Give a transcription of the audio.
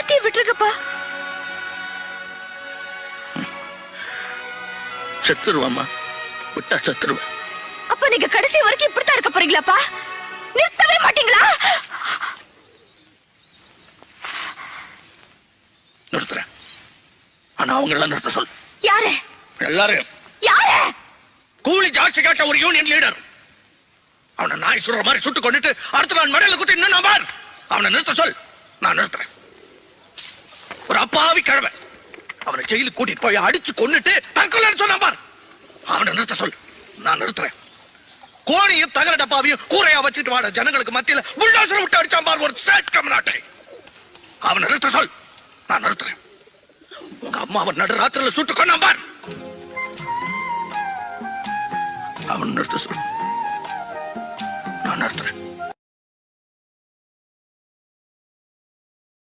எல்லாத்தையும் விட்டுருக்கப்பா. செத்துருவாமா, விட்டா செத்துருவேன். அப்ப நீங்க கடைசி வரைக்கும் இப்படித்தான் இருக்க போறீங்களாப்பா? நிறுத்தவே மாட்டீங்களா? நிறுத்துறேன். ஆனா அவங்க எல்லாம் நிறுத்த சொல். யாரு? எல்லாரும். யாரு? கூலி ஜாஸ்தி கேட்ட ஒரு யூனியன் லீடர். அவனை நாய் சுடுற மாதிரி சுட்டு கொண்டுட்டு அடுத்த நாள் மடையில குத்தி இன்னும் நம்பார். அவனை நிறுத்த சொல். நான் நிறுத்துறேன். ஒரு அப்பாவி கிழமை அவனை ஜெயிலுக்கு கூட்டிட்டு போய் அடிச்சு கொன்னுட்டு தற்கொலை சொன்ன பார். அவனை நிறுத்த சொல். நான் நிறுத்துறேன். கோணியும் தகர டப்பாவையும் கூரையா வச்சுட்டு வாட ஜனங்களுக்கு மத்தியில புல்டோசர் விட்டு அடிச்சான் பார் ஒரு சேட் கம்நாட்டை. அவனை நிறுத்த சொல். நான் நிறுத்துறேன். உங்க அம்மாவை நடு ராத்திரில சுட்டு கொன்ன பார். அவன் நிறுத்த சொல். நான் நிறுத்துறேன்.